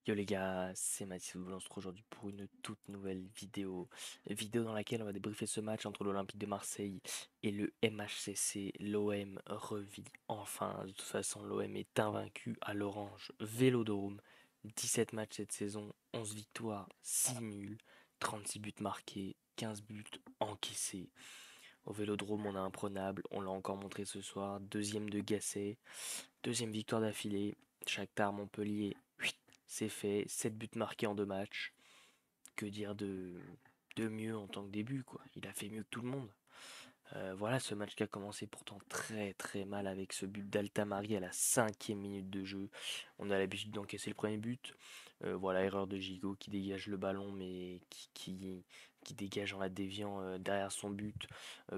Yo les gars, c'est Mathis, vous lance aujourd'hui pour une toute nouvelle vidéo dans laquelle on va débriefer ce match entre l'Olympique de Marseille et le MHCC. L'OM revit enfin, de toute façon l'OM est invaincu à l'Orange Vélodrome. 17 matchs cette saison, 11 victoires, 6 nuls, 36 buts marqués, 15 buts encaissés. Au Vélodrome on a imprenable, on l'a encore montré ce soir, deuxième de Gasset, deuxième victoire d'affilée, Shakhtar Montpellier. C'est fait, 7 buts marqués en 2 matchs. Que dire de mieux en tant que début, quoi. Il a fait mieux que tout le monde. Voilà, ce match qui a commencé pourtant très très mal avec ce but d'Altamari à la 5e minute de jeu. On a l'habitude d'encaisser le premier but. Voilà, erreur de Gigot qui dégage le ballon, mais qui dégage en la déviant derrière son but.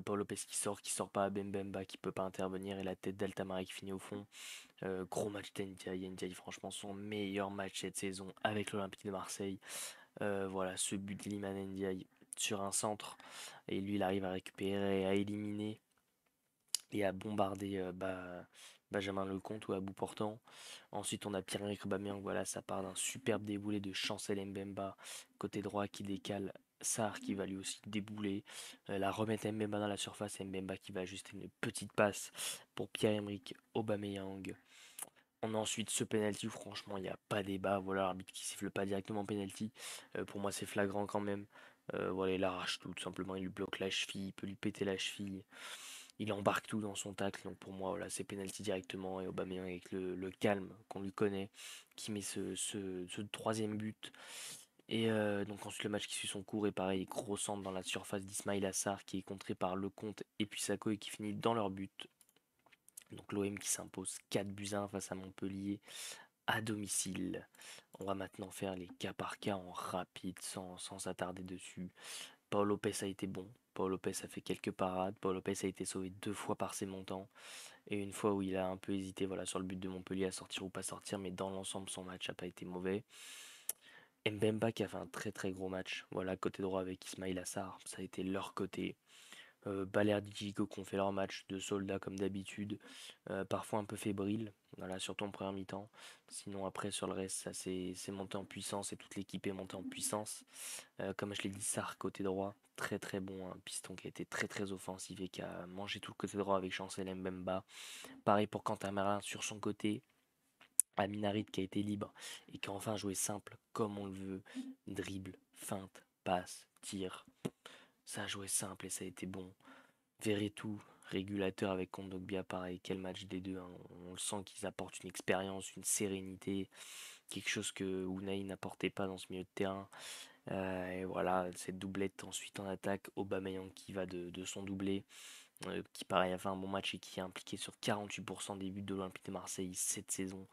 Paul Lopez qui sort pas à Bembemba, qui peut pas intervenir, et la tête d'Altamari qui finit au fond. Gros match d'Ndiaye. Ndiaye, franchement, son meilleur match cette saison avec l'Olympique de Marseille. Voilà, ce but d'Iliman Ndiaye sur un centre. Et lui, il arrive à récupérer, à éliminer et à bombarder Benjamin Lecomte ou à bout portant. Ensuite, on a Pierre-Emerick Aubameyang. Voilà, ça part d'un superbe déboulé de Chancel Mbemba, côté droit qui décale. Sarr qui va lui aussi débouler, la remettre Mbemba dans la surface et Mbemba qui va ajuster une petite passe pour Pierre-Emerick Aubameyang. On a ensuite ce penalty où franchement il n'y a pas débat. Voilà, l'arbitre qui siffle pas directement penalty. Pour moi c'est flagrant quand même. Voilà, il arrache tout simplement, il lui bloque la cheville, il peut lui péter la cheville. Il embarque tout dans son tacle. Donc pour moi voilà, c'est penalty directement. Et Aubameyang avec le calme qu'on lui connaît, qui met ce troisième but. Et donc ensuite le match qui suit son cours est pareil, gros centre dans la surface d'Ismail Assar qui est contré par Lecomte et puis Sako et qui finit dans leur but. Donc l'OM qui s'impose 4 buts à 1 face à Montpellier à domicile. On va maintenant faire les cas par cas en rapide sans s'attarder dessus. Paul Lopez a été bon. Paul Lopez a fait quelques parades. Paul Lopez a été sauvé 2 fois par ses montants. Et une fois où il a un peu hésité voilà, sur le but de Montpellier à sortir ou pas sortir. Mais dans l'ensemble, son match n'a pas été mauvais. Mbemba qui a fait un très très gros match. Voilà, côté droit avec Ismail Assar. Ça a été leur côté. Balerdi, Gigot qui ont fait leur match de soldats comme d'habitude, parfois un peu fébrile, voilà, surtout en première mi-temps. Sinon après sur le reste, ça c'est monté en puissance et toute l'équipe est montée en puissance. Comme je l'ai dit, Sarr côté droit, très très bon, un piston qui a été très très offensif et qui a mangé tout le côté droit avec Chancel Mbemba. Pareil pour Quentin Merlin sur son côté. Aminarit qui a été libre et qui a enfin joué simple comme on le veut. Dribble, feinte, passe, tir. Ça a joué simple et ça a été bon. Verretou, régulateur avec Kondogbia, pareil, quel match des deux, hein. On le sent qu'ils apportent une expérience, une sérénité, quelque chose que Unai n'apportait pas dans ce milieu de terrain. Et voilà, cette doublette ensuite en attaque, Aubameyang qui va de son doublé, qui pareil a fait un bon match et qui est impliqué sur 48% des buts de l'Olympique de Marseille cette saison.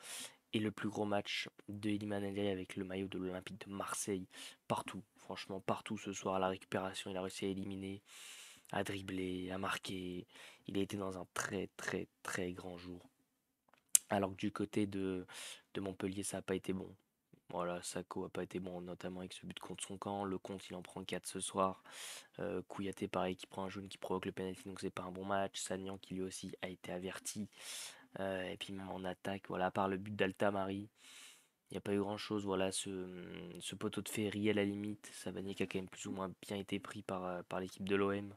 Et le plus gros match de Iliman Ndiaye avec le maillot de l'Olympique de Marseille, partout, franchement partout ce soir à la récupération, il a réussi à éliminer, à dribbler, à marquer. Il a été dans un très très très grand jour. Alors que du côté de Montpellier, ça n'a pas été bon. Voilà, Sako a pas été bon, notamment avec ce but contre son camp. Le compte, il en prend 4 ce soir. Kouyaté, pareil, qui prend un jaune qui provoque le penalty, donc c'est pas un bon match. Sagnan, qui lui aussi a été averti. Et puis même en attaque, voilà, à part le but d'Altamari, il n'y a pas eu grand chose. Voilà, ce poteau de Ferry à la limite. Savanier qui a quand même plus ou moins bien été pris par l'équipe de l'OM.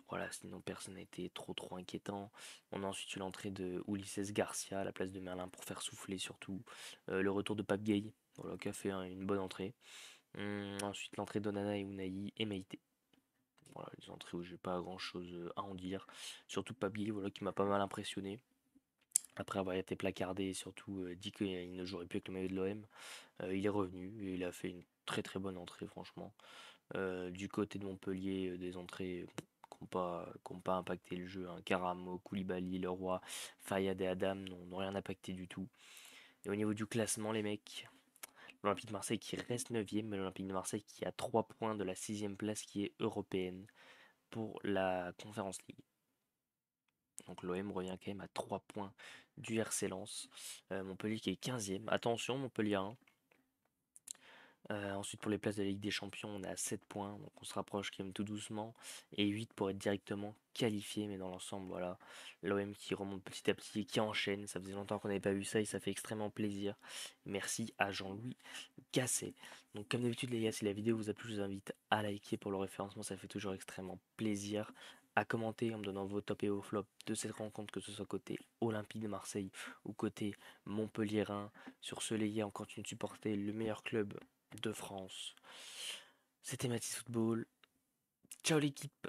Voilà, sinon personne n'a été trop inquiétant. On a ensuite eu l'entrée de Ulises Garcia à la place de Merlin pour faire souffler surtout. Le retour de Pape Gueye, voilà, qui a fait une bonne entrée. Ensuite l'entrée d'Onana et Unai et Meïté. Voilà, les entrées où j'ai pas grand chose à en dire. Surtout Pape Gueye, voilà, qui m'a pas mal impressionné. Après avoir été placardé et surtout dit qu'il ne jouerait plus avec le maillot de l'OM, il est revenu et il a fait une très bonne entrée franchement. Du côté de Montpellier, des entrées qui n'ont pas impacté le jeu, hein. Karamo, Koulibaly, Leroy, Fayad et Adam n'ont rien impacté du tout. Et au niveau du classement, les mecs, l'Olympique de Marseille qui reste 9ème, mais l'Olympique de Marseille qui a 3 points de la 6ème place qui est européenne pour la Conference League. Donc l'OM revient quand même à 3 points du RC Lens. Montpellier qui est 15ème. Attention, Montpellier 1. Ensuite, pour les places de la Ligue des Champions, on est à 7 points, donc on se rapproche quand même tout doucement. Et 8 pour être directement qualifié, mais dans l'ensemble, voilà. L'OM qui remonte petit à petit et qui enchaîne. Ça faisait longtemps qu'on n'avait pas vu ça et ça fait extrêmement plaisir. Merci à Jean-Louis Gasset. Donc, comme d'habitude, les gars, si la vidéo vous a plu, je vous invite à liker pour le référencement, ça fait toujours extrêmement plaisir. À commenter en me donnant vos tops et vos flops de cette rencontre, que ce soit côté Olympique de Marseille ou côté Montpellierin. Sur ce, les gars, on continue de supporter le meilleur club de France. C'était Mathis Football. Ciao l'équipe.